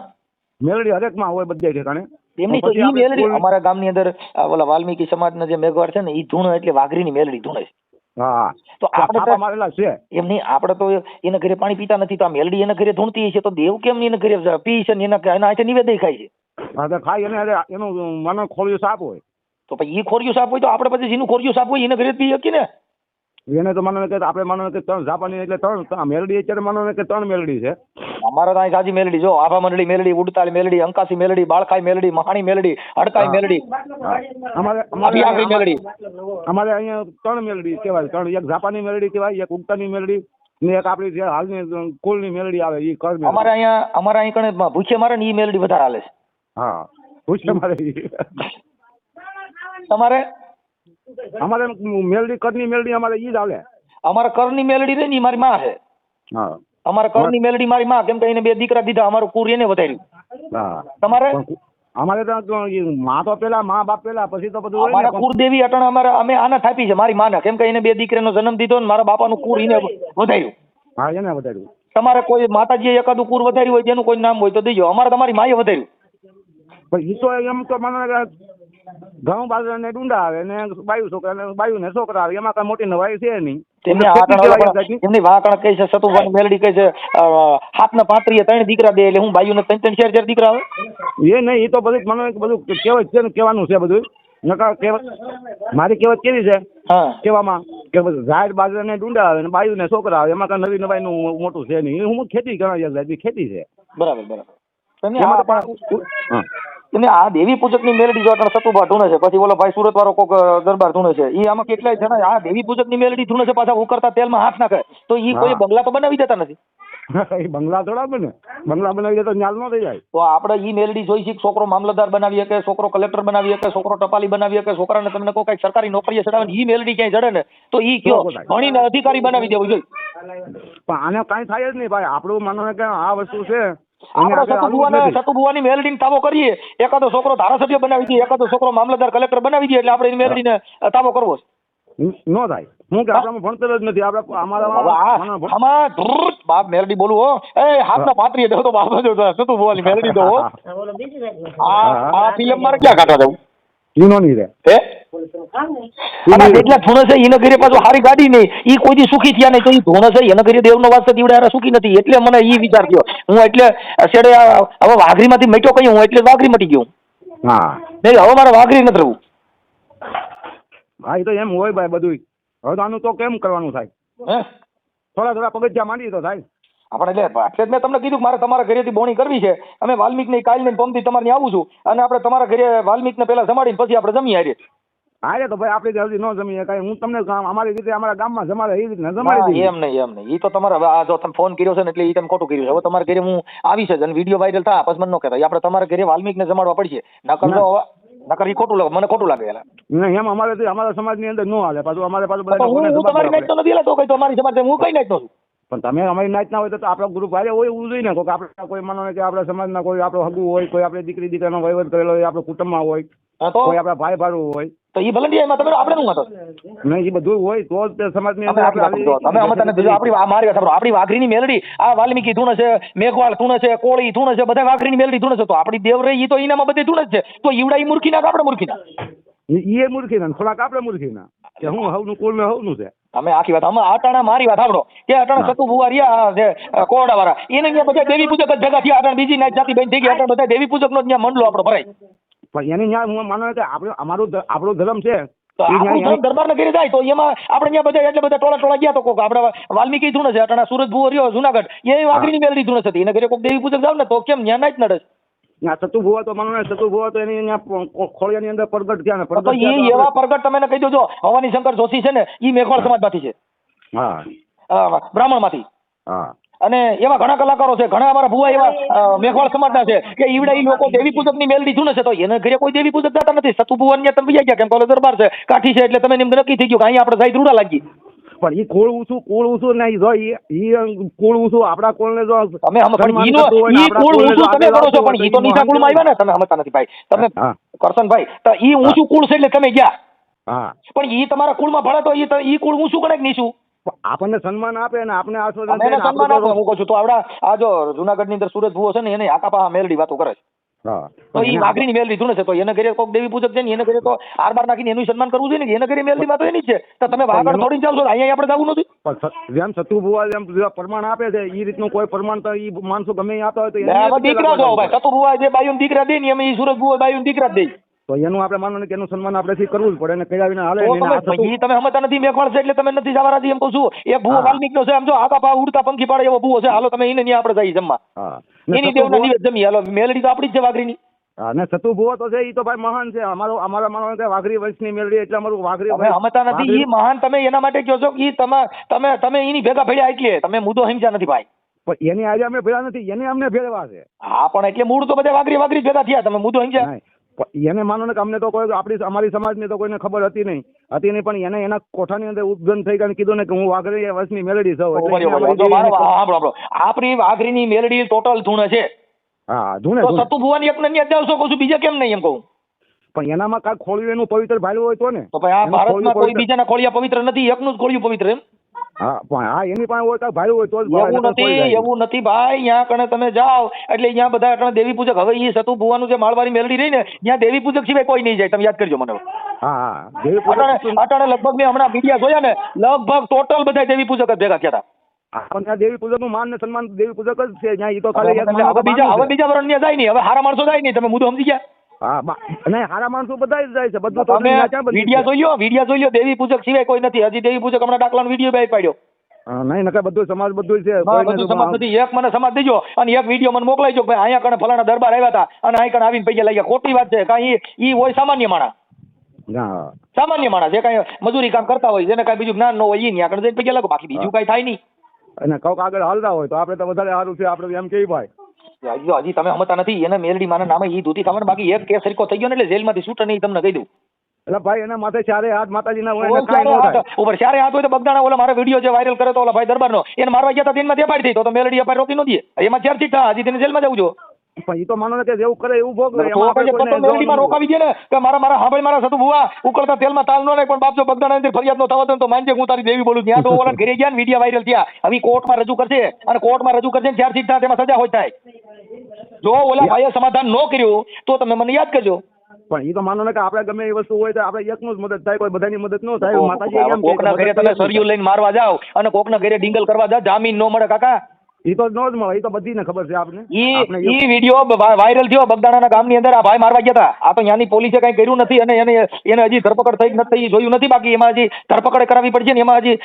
B: મેલડી હરેકમાં હોય બધે ઠેકાણે.
A: એમની તો ઈ મેલડી અમારા ગામની અંદર ઓલા વાલ્મીકી સમાજના જે મેઘવાળ છે ને ઈ ધૂણ એટલે વાઘરીની મેલડી ધૂણે છે.
B: હા
A: તો આપણે
B: મારેલા છે
A: એમ નહીં. આપણે તો એના ઘરે પાણી પીતા નથી તો આ મેલડી એના ઘરે ધૂણતી છે તો દેવ કેમ એના ઘરે પી છે ને એના હાથે નિવેદય ખાય છે?
B: હા તો ખાઈ અને એનું મને ખોળિયું સાપ હોય
A: તો પછી ઈ ખોરિયું સાપ હોય તો આપણે પછી જેનું ખોરિયું સાપ હોય એના ઘરે પી શકીએ ને.
B: એને તો માનો કે આપણે માનો કે 3 જાપાની એટલે 3 મેલડી અત્યારે માનો કે 3 મેલડી છે.
A: અમારે તો અહીં સાજી મેલડી જો આભા મંડળી મેલડી, ઉડતાલ મેલડી, અંકાસી મેલડી, બાળખાઈ મેલડી, મહાણી મેલડી, હડકાઈ મેલડી,
B: અમારે
A: મેલડી.
B: અમારે અહીંયા 3 મેલડી કહેવાય. 3 એક જાપાની મેલડી કહેવાય, એક ઉડતાની મેલડી ને એક આપણી જે હાલની કુલની મેલડી આવે એ કર.
A: અમારે અહીં કણે ભૂખે મારે ને ઈ મેલડી વધારે હાલે છે.
B: હા ભૂખે મારે.
A: તમારે
B: અમારે મેલડી કરની મેલડી અમારે ઈ જ આવે.
A: અમારે કરની મેલડી રહી ને ઈ મારી માં છે.
B: હા
A: અમારે કરની મેલડી મારી માં, કેમ કે એને 2 દીકરા દીધા. અમારું કુર એને વધાર્યું.
B: હા
A: તમારે
B: અમારે તો માં તો પેલા મા બાપ પેલા પછી તો બધું હોય
A: અમારા કુળદેવી અટણ અમે આના થાપી છે મારી માના, કેમ કે એને 2 દીકરાનો જન્મ દીધો ને મારા બાપાનું કુર એને વધાર્યું.
B: હા એને વધાર્યું.
A: તમારે કોઈ માતાજીએ એકાદું કુર વધાર્યું હોય તેનું કોઈ નામ હોય તો દેજો. અમારે તમારી માએ વધાર્યું.
B: પણ ઈ તો એમ તો મને ઘઉં બાજરા ને ડુંડા આવે ને બાયું ને છોકરા આવે એમાં કઈ મોટી નવાઈ છે નહીં. એમની
A: વાકણ કહે છે સતુભાઈ મેલડી કહે છે 7 ને 35 3 દીકરા દે એટલે હું બાયું ને 3 4 દીકરા આવે
B: એ નહીં. એ તો બધું મને બધું કહેવત છે ને કહેવાનું છે બધું. નકા કહેવત મારી કહેવત કેવી છે કહેવામાં કે ઝાડ બાજરા ને ડુંડા આવે ને બાયું ને છોકરા આવે એમાં કઈ નવી નવાઈ નું મોટું છે નહીં. હું ખેતી ગણાય ખેતી છે.
A: બરાબર. એને આ દેવી પૂજક ની મેલડી જો સતુભા ધૂણે છે, પછી ઓલો ભાઈ સુરત વાળો કોક દરબાર ધૂણે છે. ઈ આમાં કેટલાય જણા આ દેવી પૂજક ની મેલડી ધૂણે છે, પાછા ઉકળતા તેલમાં હાથ નાખે તો ઈ કોઈ બંગલા તો બનાવી દેતા નથી.
B: એ બંગલા થોડા બને. બંગલા બનાવી દે તો ન્યાલ ન થઈ જાય.
A: તો આપણે ઈ મેલડી જોઈ છે છોકરો મામલતદાર બનાવી શકે, છોકરો કલેક્ટર બનાવી શકે, છોકરો ટપાલી બનાવી શકે, છોકરાને તમને કોઈ કઈ સરકારી નોકરીએ ચડાવે ઈ મેલડી ક્યાંય જડે ને તો ઈ કયો ભણીને અધિકારી બનાવી દેવું જોઈએ.
B: પણ આને કઈ થાય જ નહીં ભાઈ. આપણું માનો કે આ વસ્તુ છે.
A: સતુભુવાની મેલડી તાબો કરીએ, એકાદો છોકરો ધારાસભ્ય બનાવી દઈએ, એકાદો છોકરો મામલતદાર કલેક્ટર બનાવી દઈએ એટલે આપણે મેલડીને તાબો કરવો
B: ન થાય. હું કે આપણામાં ભણતર જ નથી. આપણે
A: બાપ મેલડી બોલું હો એ 7 ને 35 દો તો બાપ સતુભુવાની મેલડી દો. આ ફિલ્મ મારે ક્યાં કાઢવા જવું? જેટલા ધૂણે છે એના ઘરે પાછું સારી ગાડી નહીં, ઈ કોઈ દી સુખી થયા નહીં. તો ઈ ધૂણે છે એના ઘરે દેવનો વાસ દીવડા સુખી નથી. એટલે મને ઈ વિચાર થયો. હું એટલે છેડે હવે વાઘરીમાંથી મટ્યો કહ્યું હું એટલે વાઘરી મટી ગયો. નહીં હવે મારે વાઘરી નથી રહેવું.
B: હા એ તો એમ હોય ભાઈ બધું. હવે તો આનું તો કેમ કરવાનું થાય? થોડા પગથિયા માંડી તો થાય.
A: આપણે એટલે જ મેં તમને કીધું કે મારે તમારા ઘરેથી બોણી કરવી છે. અમે વાલ્મીકની કાલ ને પંપથી તમારે ત્યાં આવું છું અને આપણે તમારા ઘરે વાલ્મીકને પહેલા જમાડીને પછી આપણે જમી હારીએ.
B: હા તો ભાઈ આપણે જલ્દી ન જમીએ કાંઈ. હું તમને અમારી રીતે અમારા ગામમાં જમાડે એ રીતે જમાડી દઈએ.
A: એમ નહીં. એ તો તમારે હવે આ જો તમે ફોન કર્યો છે ને એટલે એ તમે ખોટું કર્યું છે. હવે તમારા ઘરે હું આવી છે અને વિડીયો વાયરલ થાય પછી મને ન કહેતા. આપણે તમારા ઘરે વાલ્મીકને જમાડવા પડશે. નકર એ ખોટું લાગે, મને ખોટું લાગે.
B: એમ અમારા સમાજની અંદર ન હાલે. પાછું અમારે પાછું
A: હું તમારી નાઈટ તો નથી લેતો કઈ તમારી સમાજ હું કઈ નાઈટ છું.
B: પણ તમે અમારી નાઈટ ના હોય તો આપણો ગ્રુપ હારે હોય એવું જોઈએ ને. આપણે કોઈ માનો કે આપણા સમાજના કોઈ આપણો હગું હોય, કોઈ આપણે દીકરી દીકરાનો વહીવટ કરેલો હોય, આપણો કુટુંબમાં હોય, કોઈ આપણા ભાઈ ભાડું હોય
A: તો એ ભલે નહીં એમાં તમે આપણે શું હતો
B: નહીં એ બધું હોય તો જ તે સમાજની
A: તમે
B: અંદર
A: આપણી વાત સમજો. તમે અમે તને બીજું આપણી મારી વાત સાંભળો. આપણી વાઘરીની મેલડી આ વાલ્મીકી ધૂણ છે, મેઘવાળ ધૂણ છે, કોળી ધૂણ છે, બધા વાઘરીની મેલડી ધૂણ છે. તો આપણી દેવ રહી તો એનામાં બધી ધૂણ જ છે. તો ઈવડા ઈ મૂર્ખી ના કે આપણે મૂર્ખી ના?
B: એ મૂર્ખી ના થોડાક આપણે મૂર્ખી ના કે હું હવનું કુળ ને હવનું છે.
A: અમે આખી વાત અમે આટાણા મારી વાત સાંભળો કે અટાણા સતુ ભુવા રહ્યા છે કોરડા વાળા એને ત્યાં બધા દેવી પૂજક જ ભેગા થયા. અટાણા બીજી નાચ જાતિ બેન થઈ ગઈ. અટાણા બધા દેવી પૂજક નો ત્યાં મંડલો આપણો ભરાય.
B: પણ એની ન્યાય હું માનો કે આપણે આપણો ધર્મ છે
A: તો આપણું ધર્મ દરબાર ઘરે જાય તો એમાં આપણે ત્યાં બધા એટલે બધા ટોળા ગયા તો કોક આપણે વાલ્મીકી ધૂણ છે, અટાણા સુરત ભુવો રહ્યો જુનાગઢ એ વાઘરીની મેલડી ધૂણ હતી. એને ઘરે કોક દેવી પૂજક જાવ ને તો કેમ ન્યા નાચ નડે?
B: સતુ ભુવા તો માનો ને સતુ ભુવા તો એની ખોળિયાની અંદર પ્રગટ થયા ને
A: તો એ એવા પ્રગટ તમે કહી દો. ભવાની શંકર જોશી છે ને એ મેઘવાળ સમાજમાંથી છે, બ્રાહ્મણમાંથી.
B: હા
A: અને એવા ઘણા કલાકારો છે, ઘણા અમારા ભુવા એવા મેઘવાળ સમાજના છે કે ઈવડે ઈ લોકો દેવી પૂજક ની મેલડી ધૂણે છે. તો એને ઘરે કોઈ દેવી પૂજક જતા નથી. સતુ ભુવા ને તમે ગયા કેમ કોલે દરબાર છે, કાઠી છે એટલે તમે એમ નક્કી થઈ ગયું કે અહીંયા આપણે જાય રૂડા લાગી.
B: પણ ઈ કોળ ઊંચું નહીં જો ઈ કોળ ઊંચું આપડા કોળ ને જો
A: તમે ઈ કોળ ઊંચું તમે કરો છો પણ ઈ તો નીચા કુળમાં આવ્યા ને. તમે સમજતા નથી ભાઈ. તમે કરશનભાઈ તો ઈ ઊંચું કુળ છે એટલે તમે ગયા.
B: હા
A: પણ ઈ તમારા કુળમાં ભળે તો ઈ કુળ ઊંચું કરે કે નીચું?
B: આપણને સન્માન આપે ને આપણે આસ્વાદન
A: અમે એને સન્માન આપો. હું કહું છું તો આવડા આ જો જુનાગઢ ની અંદર સુરત ભુવો છે ને એને આકાપા મેલડી વાતો કરે છે.
B: હા
A: તો ઈ વાઘરીની મેલડી ધૂણે છે. તો એને ઘરે કોઈક દેવી પૂજક છે ને એને ઘરે તો આરબાર નાખીને એનું સન્માન કરવું જોઈએ ને. એને ઘરે મેલડી માં તો એની જ છે. તો તમે વાઘર થોડી ચાલશો અહીંયા આપણે જવું નથી.
B: પણ જેમ સતુ ભુવા જેમ પ્રમાણ આપે છે એ રીતનું કોઈ પ્રમાણ તો ઈ માણસો ગમે એ આપતા હોય તો
A: દીકરા જો ભાઈ સતુ ભુવા જે બાયું દીકરા દે ને અમે ઈ સુરત ભુવા બાયું દીકરા જ દે.
B: તો એનું આપણે માનો કે એનું સન્માન આપણે કરવું જ પડે અને કયા વિના હાલે
A: ઈ તમે સમજતા નથી. મેઘવાળ છે એટલે તમે નથી જવા રાજી એમ કહું છું. એ ભૂવો વાલ્મીકી નો છે આમ જો આખા પા ઉડતા પંખી પાડે એવો ભૂવો છે. હાલો તમે એને ત્યાં આપણે જઈએ જમવા. એની દેવના નિવેદ જમી. હાલો મેલડી તો આપણી જ છે વાઘરીની.
B: હા ને સતુ ભુવો તો છે ઈ તો ભાઈ મહાન છે. અમારા માનો કે વાઘરી વંશની મેલડી એટલે અમારું વાઘરી
A: અમે સમજતા નથી. ઈ મહાન તમે એના માટે કહો છો કે ઈ તમે એની ભેગા ભેળ્યા એટલે તમે મુદ્દો સમજ્યા નથી ભાઈ.
B: પણ એની આજે અમે ભેળા નથી, એને અમને ભેળવા છે.
A: હા પણ એટલે મૂળ તો બધા વાઘરી ભેગા થયા. તમે મુદ્દો સમજ્યા?
B: એને માનો ને કે અમને તો કોઈ અમારી સમાજની તો કોઈને ખબર હતી નહીં પણ એને એના કોઠાની અંદર ઉપજન થઈ ગયું કીધું ને કે હું વાઘરી વંશની મેલડી છું.
A: આપણી વાઘરીની મેલડી ટોટલ ધૂણે છે.
B: હા ધૂણે
A: સતુ ભુવાની એક ને જાવશો કહું છું બીજા કેમ નહીં એમ કહું.
B: પણ એનામાં કાંઈક ખોળ્યું એનું પવિત્ર ભાલ્યું હોય તો ને.
A: તો ભાઈ આ ભારતમાં કોઈ બીજાના ખોળિયા પવિત્ર નથી, એકનું જ ખોળિયું પવિત્ર એમ.
B: હા પણ હા એની પાસે હોય તો ભાલ્યું હોય તો
A: એવું નથી ભાઈ. અહીંયા કણે તમે જાઓ એટલે અહીંયા બધા દેવી પૂજક. હવે એ સતુ ભુવાનું જે માળવારી મેલડી રહી ને ત્યાં દેવી પૂજક સિવાય કોઈ નહીં જાય. તમે યાદ કરજો મને.
B: હા
A: અટાણે લગભગ મેં હમણાં મીડિયા જોયા ને લગભગ ટોટલ બધા દેવી પૂજક જ ભેગા થયા હતા.
B: પણ દેવી પૂજક નું માન ને સન્માન દેવી પૂજક જ છે. ઈ તો ખાલી
A: હવે બીજા વરણ ત્યાં જાય નહીં. હવે હારા માણસો જાય નહીં. તમે મુદ્દો સમજી ગયા?
B: હા નહીં હારા માણસો બધા જ જાય છે. બધું
A: તમે વિડિયા જોઈ લો. દેવી પૂજક સિવાય કોઈ નથી. હજી દેવી પૂજક હમણાં ડાકલાનો વિડીયો બહાર પાડ્યો.
B: નહીં નકા બધું સમાજ બધું છે.
A: બધું સમાજ નથી. એક મને સમાજ દેજો અને એક વિડીયો મને મોકલાઈ જો ભાઈ અહીંયા કણે ફલાણા દરબાર આવ્યા હતા અને અહીં કણે આવીને પૈસા લઈ ગયા. ખોટી વાત છે. કાંઈ ઈ હોય સામાન્ય માણસ. સામાન્ય માણસ જે કાંઈ મજૂરી કામ કરતા હોય જેને કાંઈ બીજું જ્ઞાન ન હોય ઈ ત્યાં કણે જઈને પૈસા લાગો. બાકી બીજું કાંઈ થાય નહીં.
B: અને કોક આગળ હાલતા હોય તો આપણે તો વધારે સારું છે. આપણે એમ કેવી ભાઈ
A: હજી તમે સમજતા નથી. એને મેલડી માના નામે ઈ ધૂતી થવાનું. બાકી એક કેસ સરખો થઈ ગયો ને એટલે જેલમાંથી છૂટે નહીં. તમને કહી દઉં.
B: એટલે ભાઈ એના માથે ચારે હાથ માતાજીના હોય
A: ઉપર ચારે હાથ હોય તો બગદાણા ઓલા મારો વિડીયો જે વાયરલ કરે તો ઓલા ભાઈ દરબારનો એને મારવા ગયા હતા તેમાં દેપાડી થઈ તો મેલડી અપાઈ રોકી નહોતી. એમાં ચાર ચીઠા હજી તેને જેલમાં જવું જો.
B: પણ એ તો માનો કે જેવું કરે એવું ભોગ
A: મેલડીમાં રોકાવી દે ને કે મારા હાંભળી મારા સતુ ભુવા ઉકળતા તેલમાં તાલ નો નહીં પણ બાપ જો બગદાણા અંદર ફરિયાદ નો થવા તો માનજે હું તારી દેવી બોલું. ત્યાં તો ઓલા ઘરે ગયા ને વિડીયો વાયરલ થયા. હવે કોર્ટમાં રજૂ કરશે અને કોર્ટમાં રજૂ કરશે ચાર ચીઠા તેમાં સજા હોય થાય. જો ઓલા ભાઈએ સમાધાન ન કર્યું તો તમે મને યાદ કરજો.
B: પણ એ તો માનો ને કે આપણે ગમે એ વસ્તુ હોય તો આપણે એકનું જ મદદ થાય, કોઈ બધાની મદદ ન થાય. માતાજી
A: કોકના ઘરે તમે સરિયું લઈને મારવા જાવ અને કોકના ઘરે ડિંગલ કરવા જાવ જામીન ન મળે કાકા.
B: એ તો ન જ મળે. એ તો બધીને ખબર છે આપણે.
A: ઈ વિડીયો વાયરલ થયો બગદાણાના ગામની અંદર. આ ભાઈ મારવા ગયા હતા. આ તો ત્યાંની પોલીસે કઈ કર્યું નથી અને એને હજી ધરપકડ થઈ નથી જોયું નથી. બાકી એમાં હજી ધરપકડ કરાવી પડશે ને એમાં હજી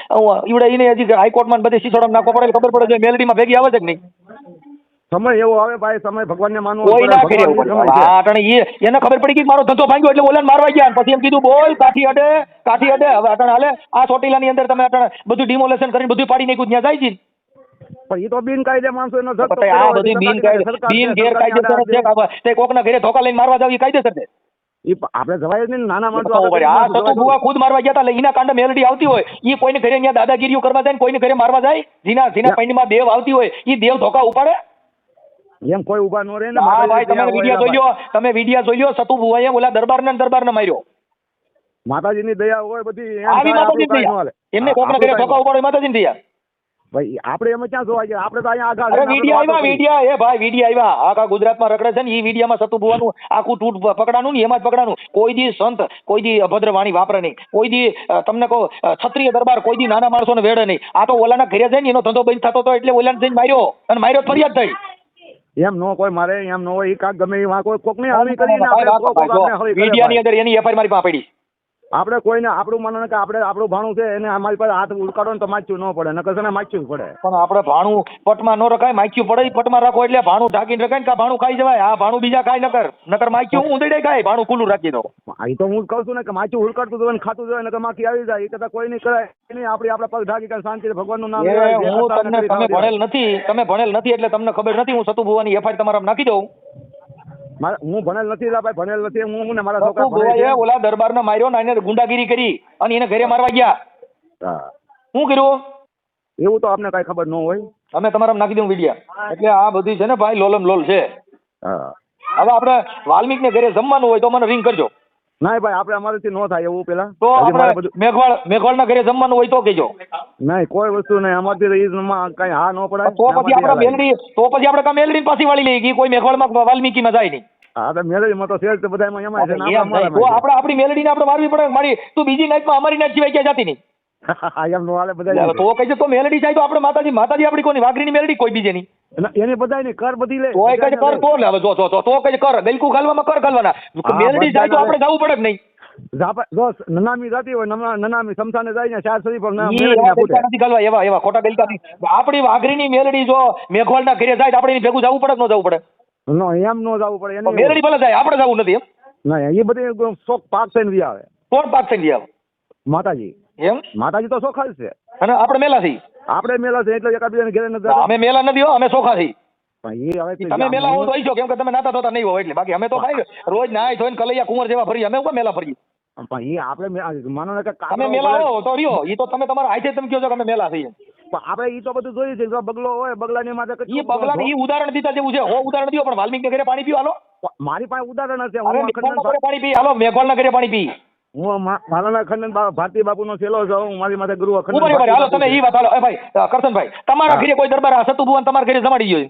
A: ઈવડે એને હજી હાઈકોર્ટમાં બધે શીશોડમ નાખવા પડે. ખબર પડે છે મેલડીમાં ભેગી આવે છે કે નહીં.
B: સમય એવો આવે ભાઈ. સમય ભગવાનને માનવો
A: કોઈ ના કરે. એને ખબર પડી કે મારો ધંધો ભાંગ્યો એટલે ઓલાને મારવા ગયા. પછી એમ કીધું બોલ કાઠી અડે. હવે અટણ હાલે આ ચોટીલાની અંદર તમે અટણ બધું ડિમોલેશન કરીને બધું પાડી નાખ્યું ત્યાં જાય છે.
B: પણ એ તો બિનકાયદે માણસો એનો
A: આ બધી ગેરકાયદેસર છે. તે કોકના ઘરે ધોકા લઈને મારવા જાવ એ કાયદેસર છે.
B: આપણે જવાય જ નહીં. નાના માણસો
A: આ સતુ ભુવા ખુદ મારવા ગયા હતા. એના કાંડે મેલડી આવતી હોય એ કોઈને ઘરે ત્યાં દાદાગીરીઓ કરવા જાય કોઈને ઘરે મારવા જાય. જેના પૈણીમાં દેવ આવતી હોય એ દેવ ધોકા ઉપાડે
B: એમ કોઈ ઉભા ન રહે ને.
A: હા ભાઈ તમે વિડીયો જોઈ લો. સતુ ભુવાએ ઓલા દરબારને માર્યો.
B: માતાજીની દયા હોય બધી એમ
A: આવી
B: થાય,
A: માતાજી
B: આપણું કાંઈ ન
A: દયા
B: હાલે.
A: એમને કોકના ઘરે ઠોકાવું પડે માતાજી દયા
B: ભાઈ આપણે એમાં ક્યાં જોવા ગયા? આપણે તો અહીંયા આગળ
A: અરે
B: રહીને આપણે
A: વીડિયા
B: વાતો
A: આવ્યા
B: કરી.
A: વીડિયા એ ભાઈ વીડિયા આવ્યા આખા ગુજરાતમાં રખડે છે ને ઈ વીડિયામાં સતુ ભુવાનું આખું તૂટ પકડાનું ને એમાં જ પકડાનું. કોઈ દી સંત કોઈ દી અભદ્ર વાણી વાપરે નહીં, કોઈ દી તમને કહો ક્ષત્રિય દરબાર કોઈ દી નાના માણસોને વેડે નહીં. આ તો ઓલાના ઘરે જઈને એનો ધંધો બંધ થતો હતો એટલે ઓલાને જઈને માર્યો અને માર્યો તો ફરિયાદ થઈ.
B: એમ નો કોઈ મારે એમ નો હોય, ઈ કાંઈક ગમે ઈ કોઈ કોકને હળી કરીને આપણે કોક આપણે હળી કરે
A: મીડિયાની
B: ભાઈ.
A: અંદર એની એફઆઈઆર મારી પાસે પડી.
B: આપણે કોઈને આપણું માનો ને કે આપણે આપણું ભાણું છે એને અમારી પાસે હાથ ઉડકાડો ને તો માચ્યું ન પડે, નકર છે ને માચ્યું જ પડે.
A: પણ આપણે ભાણું પટમાં ન રખાય, માખ્યું પડે ઈ પટમાં રાખો એટલે ભાણું ઢાંકીને રખાય ને કા ભાણું ખાઈ જવાય. આ ભાણું બીજા ખાય નકર માખ્યું હું ઉંદરડે ખાય, ભાણું ખુલ્લું રાખી દો.
B: એ તો હું કહું છું ને કે માચ્યું ઉડકાડતું હોય ને ખાતું હોય ને કે માખી આવી જાય, એ કદાચ કોઈ નહીં કરાય નહીં. આપણે પગ ઢાંકી કરીને શાંતિથી ભગવાનનું નામ લેવાય. જે
A: હું
B: કરતા
A: તમને
B: હોય
A: તમે ભણેલ નથી એટલે તમને ખબર નથી. હું સતુ ભુવાની એફઆઈઆર તમારા નાખી દઉં.
B: હું ભણેલ નથી લા ભાઈ, ભણેલ નથી હું ને મારા છોકરા
A: સતુ
B: ભણે છે.
A: ભુવાએ ઓલા દરબારને માર્યો ને એને ગુંડાગીરી કરી અને એને ઘરે મારવા ગયા.
B: હા.
A: શું કર્યું?
B: એવું તો આપને કઈ ખબર ન હોય.
A: અમે તમારા નાખી દઉં વિડિયા. એટલે આ બધી છે ને ભાઈ લોલમ લોલ છે.
B: હા.
A: હવે આપણે વાલ્મીકને ઘરે જમવાનું હોય તો મને રિંગ કરજો.
B: ના ભાઈ આપણે અમારેથી ન થાય એવું પેલા.
A: તો
B: હજી મારે
A: આપણે મેઘવાળના ઘરે જમવાનું હોય તો કહેજો.
B: નહીં કોઈ વસ્તુ નહીં અમારથી કઈ હા ન પડાય.
A: તો પછી આપણે કા મેલડી પાછી વાળી લઈએ કે કોઈ મેઘવાળમાં વાલ્મીકીમાં જાય નહીં.
B: હા તો મેરેજમાં તો શેર બધા એમાં છે ને
A: એમ નહીં. તો આપણે આપણી મેલડીને આપણે મારવી પડે. મારી તું બીજી નાઈટમાં અમારી નાઈટ સિવાય ક્યાં જાતી નહીં.
B: એમ નો હાલે બધા.
A: તો કહેજો તો મેલડી જાય તો આપણે માતાજી આપણી કોની વાઘરીની મેલડી કોઈ બીજે નહીં.
B: એને બધા ની કર બધી લે.
A: તો કહેજો કર તો લે. હવે તો કહેજો કર બિલકુલ ખાલવામાં કર ખાલવાના. મેલડી જાય તો આપણે જવું પડે કે નહીં.
B: નનામી જાતી હોય નનામી સમસાને જાય ને 4 સદી પર
A: નથી ગાલવા એવા ખોટા ગલકા નહીં. આપણી વાઘરીની મેલડી જો મેઘવાળના ઘરે જાય તો આપણે એની ભેગું જવું પડે કે ન જવું પડે?
B: એમ નો જવું પડે. એને
A: મેલડી ભલે જાય આપણે જવું નથી એમ?
B: ના એ બધી શોખ પાક થઈને બી આવે.
A: કોણ પાક થઈ ગયા?
B: માતાજી.
A: એમ
B: માતાજી તો સોખા જ છે.
A: અને આપણે મેલા છીએ.
B: આપણે મેલા છે એટલે એકાબીજાને ઘરે નથી જતા.
A: અમે મેલા નથી હો, અમે સોખા છીએ.
B: પણ એ હવે
A: તમે મેલા હો તો આઈ જાઓ, કેમ કે તમે નાતા ધોતા નહીં હોય એટલે. બાકી અમે તો ભાઈ રોજ નાય ધોઈને કલૈયા કુંવર જેવા ફરીએ. અમે મેલા ફરીએ.
B: પણ એ આપણે માનો ને કે
A: તમે મેલા હો તો રહ્યો. એ તો તમે તમારા હાથે તમે કહો છો કે અમે મેલા છીએ.
B: પણ આપણે ઈ તો બધું જોઈએ છે. જો બગલો હોય બગલાની માથે
A: એ બગલાને ઈ ઉદાહરણ દીધા જેવું છે. હો ઉદાહરણ દીધો પણ વાલ્મીકના ઘરે પાણી પીવો હાલો.
B: મારી પાસે ઉદાહરણ છે.
A: અરે મેઘવાળના ઘરે પાણી પી હાલો. મેઘવાળના ઘરે પાણી પી.
B: હું મારાના ખંડન ભારતી બાપુનો છેલ્લો છું. હું મારી માથે ગુરુ
A: ઉપર ઉપર હાલો તમે ઈ વાત હાલો. એ ભાઈ કરશનભાઈ તમારા ઘરે કોઈ દરબાર સતુ ભુવન તમારા ઘરે જમાડી ગયો?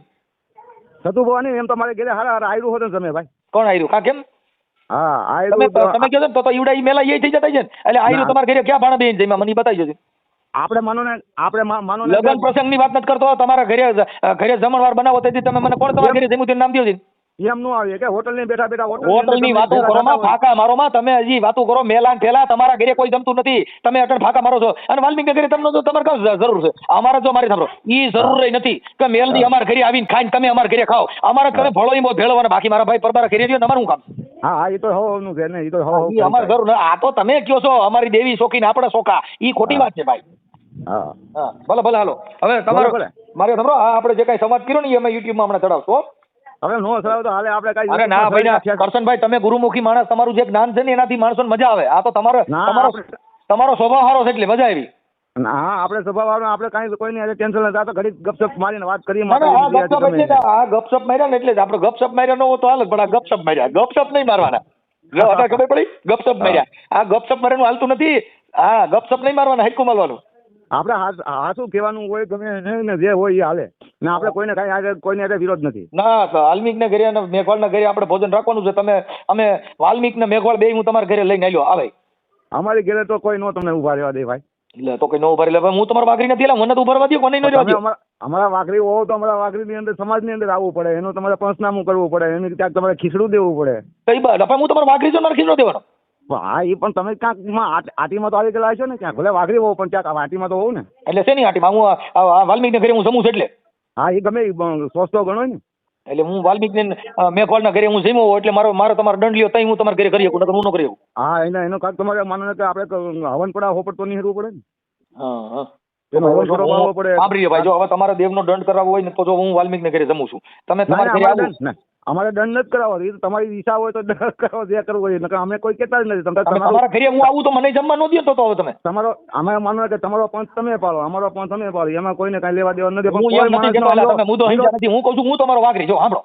B: સતુ ભવાની એમ તમારે ઘરે હારા આયરું હોત ને તમે ભાઈ.
A: કોણ આયરું? કા કેમ?
B: હા
A: તમે
B: આયરું
A: કહો છો તો ઈવડા ઈ મેલા એ થઈ જતા છે ને. એટલે આયરું તમારા ઘરે ક્યાં ભાણા બેન જઈમાં મને બતાવી જજો.
B: આપણે માનો ને
A: લગન પ્રસંગની વાત નથી કરતો. તમારા ઘરે જમણવાર બનાવો તેથી તમે મને કોણ તમારા ઘરે જમ્યું તેનું નામ દો છે?
B: એમ નો આવે કે હોટલ ની બેઠા બેઠા
A: હોટલની વાતો કરો માં ફાકા મારો માં. તમે હજી વાતો કરો મેલાન ઠેલા. તમારા ઘરે કોઈ જમતું નથી. તમે અટણ ફાકા મારો છો. અને વાલ્મીક ઘરે તમને તો તમારે કાં જરૂર છે? અમારે જો મારી સાંભળો ઈ જરૂર રહી નથી કે મેલડી અમારા ઘરે આવીને ખાઈને તમે અમારા ઘરે ખાઓ. અમારે તમે ભળો ઈ બહુ ભેળવવાના. બાકી મારા ભાઈ પરબારા ઘરે રહ્યો તમારું કામ?
B: હા એ તો હોવાનું છે ને. એ તો
A: ઈ અમારે જરૂર નથી. આ તો તમે કયો છો અમારી દેવી શોખીન આપણે શોખા. ઈ ખોટી વાત છે ભાઈ.
B: હા
A: હા ભલે હાલો. હવે તમારો મારે સાંભળો આ આપણે જે કાંઈ સંવાદ કર્યો ને એ અમે યુટ્યુબમાં હમણાં ચડાવશો.
B: હવે નો સરાવ તો હાલે આપણે કઈ.
A: અરે ના ભાઈ ના કરશનભાઈ તમે ગુરુમુખી માણસ. તમારું જે જ્ઞાન છે ને એનાથી માણસોને મજા આવે. આ તો તમારો સ્વભાવ સારો છે એટલે મજા આવી.
B: હા આપણે સ્વભાવ આપણે કઈ કોઈ નહીં ટેન્શન નથી. આ તો ઘડી ગપસપ મારીને વાત કરી.
A: આ ગપસપ માર્યા ને એટલે જ આપણે ગપસપ માર્યા ન હોય તો હાલ. પણ આ ગપસપ માર્યા. ગપસપ નહીં મારવાના. ખબર પડી? ગપસપ માર્યા. આ ગપસપ મારવાનું હાલતું નથી. હા ગપસપ નહીં મારવાના. હાઈકું મારવાનું.
B: આપણે હાસું કહેવાનું હોય ગમે ને જે હોય એ હાલે ને. આપણે કોઈને કઈ કોઈને વિરોધ નથી.
A: ના વાલ્મીક ને ઘરે અને મેઘવાળ ના ઘરે આપણે ભોજન રાખવાનું છે. અમે વાલ્મીક ને મેઘવાળ બે હું તમારા ઘરે લઈને આવ્યો. આવે
B: અમારી ઘરે તો કોઈ નો તમને ઉભા રહેવા દે ભાઈ.
A: એટલે તો કઈ નો ઉભા રહે. હું તમારા વાઘરી નથી. મને તો ઉભા રહેવા દો. કોને ન રહેવા દો.
B: અમારા વાઘરી હોવ તો અમારા વાઘરી ની અંદર સમાજ ની અંદર આવવું પડે. એનું તમારે પંચનામું કરવું પડે. એનું ક્યાંક તમારે ખીચડું દેવું પડે.
A: કઈ બાદ હું તમારા વાઘરી છો ને ખીચડો દેવાનો?
B: હા એ પણ તમે ક્યાંક આટીમાં તો આવી ગયેલા છો ને. ક્યાંક ભલે વાઘરી હોવ પણ ક્યાંક આટીમાં તો હોવ ને.
A: એટલે શેની આટીમાં? હું વાલ્મીક ને ઘરે હું જમું છું એટલે.
B: હા એ ગમે સોચતો ગણો ને.
A: એટલે હું વાલ્મીક ને મેઘવાળ ના ઘરે હું જમ્યો એટલે મારો તમારો દંડ લ્યો તઈ હું તમારા ઘરે કરી શકું. હું ન કરી શકું.
B: હા એનો કાંક તમારે માનો કે આપણે હવન પડાવવો પડતો નહીં હેરવું પડે ને.
A: હા
B: એનો હવન પડાવવો પડે.
A: સાંભળીએ ભાઈ. જો હવે તમારા દેવનો દંડ કરાવવો હોય ને તો જો હું વાલ્મીક ને ઘરે જમું છું. તમે તમારા ઘરે આવો.
B: અમારે દંડ નથી કરાવવો. એ તમારી ઈચ્છા હોય તો દંડ કરાવો. જે કરવું હોય નકર અમે કોઈ કહેતા જ નથી.
A: તમારા ઘરે હું આવું તો મને જમવા ન દો તો હવે તમે
B: તમારો અમે માનો કે તમારો પંચ તમે પાડો અમારો પંચ તમે પાડો. એમાં કોઈને કઈ લેવા દેવા નથી.
A: હું એમ નથી કહેતો. તમે મુદ્દો સમજ્યા નથી. હું કહું છું હું તમારો વાઘરી. જો સાંભળો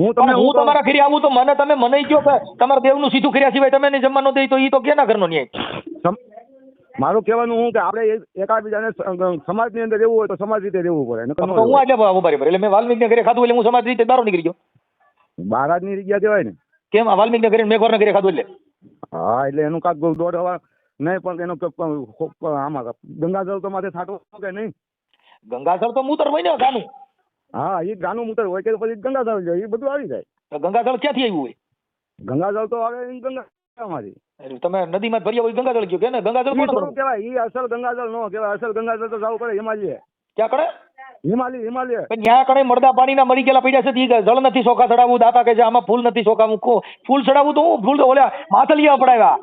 B: હું તમને
A: હું તમારા ઘરે આવું તો તમે મને કહો કે તમારા દેવનું સીધું કર્યા સિવાય તમે નહીં જમવાનું દે તો ઈ તો કેના ઘરનો ન્યાય?
B: મારું કહેવાનું હું કે આપણે એકાબીજાને સમાજની અંદર રહેવું હોય તો સમાજ રીતે રહેવું પડે. નકર ન
A: તો હું
B: રહેવાય.
A: આજે બરાબર એટલે મેં વાલ્મીકના ઘરે ખાધું એટલે હું સમાજ રીતે બહાર નીકળી ગયો.
B: મહારાજની જગ્યા કહેવાય ને.
A: કેમ આ વાલ્મીકના ઘરે મેઘવારના ઘરે ખાધું એટલે?
B: હા એટલે એનું કાંક દોઢ હવા નહીં પણ એનો આમાં ગંગાજળ તો માથે છાંટવો કે નહીં?
A: ગંગાજળ તો મૂતર હોય ને ગાનું.
B: હા એ ગાનું મૂતર હોય કે પછી ગંગાજળ જાય એ બધું આવી જાય.
A: તો ગંગાજળ ક્યાંથી આવ્યું હોય?
B: ગંગાજળ તો આવે એ ગંગામાંથી.
A: તમે નદીમાં ભર્યા હોય ગંગાજળ કયો કે ને ગંગાજળ કોણ
B: થોડું કહેવાય એ અસલ ગંગાજળ નો કહેવાય. અસલ ગંગાજળ તો જવું પડે હિમાલય.
A: ક્યાં કડે?
B: હિમાલય.
A: પણ ત્યાં કડે મળદા પાણીના મરી ગયેલા પડ્યા છે ઈ જળ નથી સોખા ચડાવવું દાતા કે છે આમાં ફૂલ નથી સોખા મૂકો ફૂલ ચડાવવું તો હું ફૂલ તો ઓલા માથલિયા પડાવ્યા.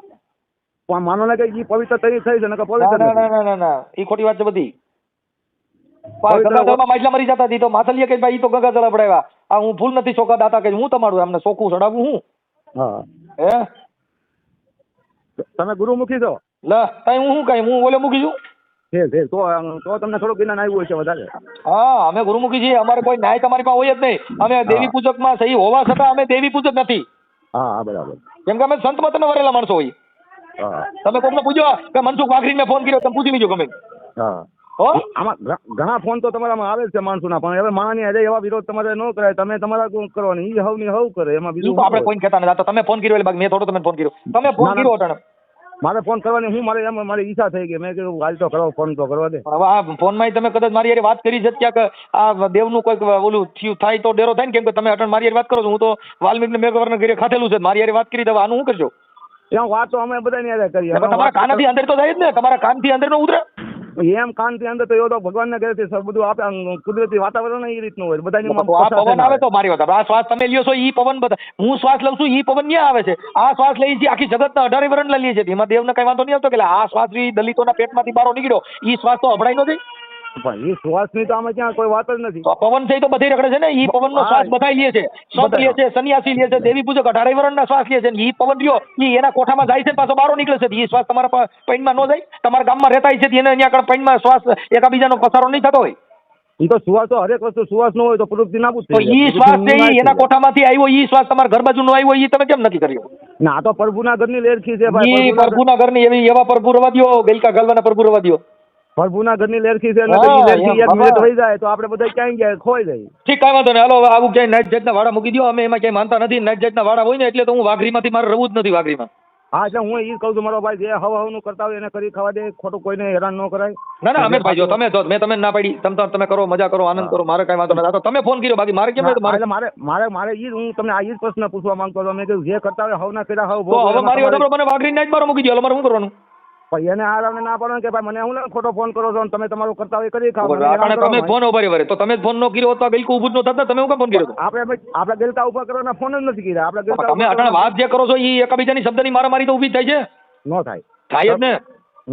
B: પણ માનો ને કે એ પવિત્ર થઈ છે ને કે પવિત્ર
A: ના
B: નથી.
A: ના ના ના એ ખોટી વાત છે બધી. ગંગાજળમાં માછલા મરી જતા હતી તો માથલિયા કે ભાઈ ઈ તો ગંગાજળ પડાવ્યા આ હું ફૂલ નથી સોખા દાતા કે હું તમારું અમને સોખું ચડાવવું હું
B: હા
A: હે
B: તમે ગુરુમુખી છો?
A: લા તઈ હું કઈ હું ઓલે મૂકી છું.
B: છે તો તમને થોડું જ્ઞાન આવ્યું હશે વધારે.
A: હા અમે ગુરુમુખી છીએ અમારે કોઈ ન્યાય તમારી પાસે હોય જ નહીં. અમે દેવી પૂજક માં સહી હોવા છતાં અમે દેવી પૂજક નથી.
B: હા બરાબર.
A: કેમ કે અમે સંત મતને વરેલા માણસો હોય.
B: હા
A: તમે કોઈને પૂછો કે મનસુખ વાઘરીને ફોન કર્યો તમે પૂછી લીજો ગમે
B: હા
A: હો.
B: આમાં ઘણા ફોન તો તમારામાં આવે જ છે માણસોના પણ હવે માણસની આજે એવા વિરોધ તમારે ન કરાય. તમે તમારા કરવાની ઈ હવ ની હવ કરે એમાં
A: ઈ
B: બીજું
A: તો આપણે કોઈ કહેતા નથી. આ તો તમે ફોન કર્યો એટલે બાકી મેં થોડો તમે ફોન કર્યો. તમે ફોન
B: ના, ના.
A: કર્યો અટાણે.
B: મારે ફોન કરવાની હું મારી ઈચ્છા થઈ ગઈ. મેં કીધું હાલ તો કરો ફોન તો કરવા દે.
A: હવે આ ફોનમાં તમે કદાચ મારી હારે વાત કરી છે ક્યાંક આ દેવનું કોઈક ઓલું થયું થાય તો ડેરો થાય ને કેમ કે તમે અટાણે મારી હારે વાત કરો છો. હું તો વાલ્મીકને મેઘવરના ઘરે ખાધેલું છે મારી હારે વાત કરી દઉં આનું શું કરજો?
B: ત્યાં વાત તો અમે બધાની હારે કરીએ.
A: તમારા કાનથી અંદર તો જાય જ ને તમારા કાનથી અંદર નો ઉતરે.
B: એમ કાનથી અંદર તો એવો તો ભગવાનના ઘરેથી બધું આપણે કુદરતી વાતાવરણ એ રીતનું હોય બધાની
A: આ પવન આવે તો મારી વાત આ શ્વાસ તમે લ્યો છો ઈ પવન બધા હું શ્વાસ લઉં છું ઈ પવન ન્યા આવે છે. આ શ્વાસ લઈ છે આખી જગતના 18 વરણ લઈએ છે એમાં દેવને કઈ વાંધો નહીં આવતો કે આ શ્વાસ દલિતોના પેટમાંથી બહાર નીકળ્યો ઈ શ્વાસ તો અભડાઈ નો જાય.
B: પણ એ શ્વાસની તો આમાં ક્યાં કોઈ વાત જ નથી.
A: તો પવન છે તો બધે રખડે છે ને ઈ પવનનો શ્વાસ બધા લે છે. સંત લે છે સન્યાસી લે છે દેવી પૂજક 18 વરણના શ્વાસ લે છે ઈ પવન રહ્યો ઈ એના કોઠામાં જાય છે પાછો બહાર નીકળે છે. ઈ શ્વાસ તમારા પૈણમાં ન જાય. તમારા ગામમાં રહેતા છે એને અહીંયા આગળ પૈણમાં શ્વાસ એકાબીજાનો પસારો નહીં થતો હોય.
B: એ તો સુવાસ તો હરેક વસ્તુ સુવાસ નો હોય તો પ્રવૃત્તિ નાબૂદ
A: તો
B: થઈ
A: ઈ શ્વાસ છે ઈ એના કોઠામાંથી આવ્યો ઈ શ્વાસ તમારા ઘર બાજુનો આવ્યો ઈ તમે કેમ નથી કર્યો?
B: ના આ તો પ્રભુના ઘરની લેરખી છે
A: ઈ પ્રભુના ઘરની એવા પ્રભુ રવા દ્યો ગલકા ગલવાના પ્રભુ રવા દ્યો.
B: પ્રભુના ઘરની લેરખી છે એટલે
A: હા,
B: ઈ લેરખી
A: એમ,
B: એક મિનિટ
A: બાબા.
B: થઈ જાય તો આપણે બધા ક્યાંય ગયા ખોઈ જાય.
A: ઠીક કાંઈ વાંધો નહીં હાલો હવે આવું ક્યાંય નાઈટ જાતના વાડા મૂકી દો. અમે એમાં ક્યાંય માનતા નથી. નાઈટ જાતના વાડા હોય ને એટલે તો હું વાઘરીમાંથી મારે રહું જ નથી વાઘરીમાં.
B: હા એટલે હું એ કહું છું મારો ભાઈ જે હવાનું કરતા હોય એને કરી ખાવા દે ખોટું કોઈને હેરાન ન કરાય.
A: ના ના અમે ભાઈ જો તમે જો મેં તમને ના પાડી તમે કરો મજા કરો આનંદ કરો મારે કાંઈ વાંધો નથી. આ તો તમે ફોન કર્યો બાકી મારે કેમ હોય તો મારે
B: એટલે મારે ઈ હું તમને આ ઈ જ પ્રશ્ન પૂછવા માંગતો હતો. મેં કીધું જે કરતા હોય હવના કર્યા હવ
A: તો હવે મારી વાત મને વાઘરી નાઈટ બાર મૂકી દો. અમારે શું કરવાનું?
B: પણ એને આરામને ના પાડો કે ભાઈ મને હું ખોટો ફોન કરો છો અને તમે તમારું કરતા હોય કરી ખાવ.
A: તમે ફોન ઉભા વરે તો તમે ફોન નો કર્યો તો બિલકુલ ઊભું જ ન થતા. તમે હું કેમ ફોન કર્યો?
B: આપણે ગલતા ઉભા કરવાના ફોન જ નથી કર્યા. આપણે ગલતા
A: તમે અટાણે વાત જે કરો છો ઈ એકાબીજાની શબ્દની મારામારી તો ઊભી થાય છે.
B: નો થાય
A: થાય જ ને.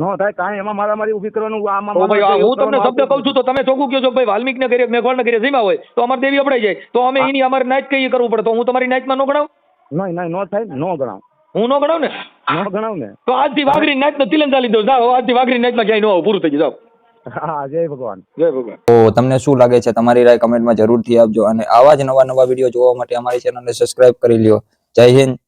B: નો થાય કાંઈ એમાં મારામારી ઊભી કરવાનું આમાં
A: તો ભાઈ હું તમને શબ્દ કહું છું તો તમે ચોખ્ખું કહો છો ભાઈ વાલ્મીકને ઘરે મેઘવાળના ઘરે જમ્યા હોય તો અમારી દેવી અપડાઈ જાય તો અમે એની અમારે નાઈટ કઈ કરવું પડે તો હું તમારી નાઈટમાં ન ગણાવ?
B: નહીં નો થાય નો ગણાવ.
A: હું ન ગણાવ ને
B: નો ગણાવ ને
A: તો આજથી વાઘરી નાઈટ નો તિલન ચાલી દો. જાઓ આજથી વાઘરી નાઈટમાં ક્યાંય ન આવો પૂરું થઈ ગયું. જાઓ
B: હા જય ભગવાન.
A: જય ભગવાન.
C: તો તમને શું લાગે છે તમારી રાય કમેન્ટમાં જરૂરથી આપજો અને આવા જ નવા વિડીયો જોવા માટે અમારી ચેનલને સબસ્ક્રાઇબ કરી લ્યો. જય હિન્દ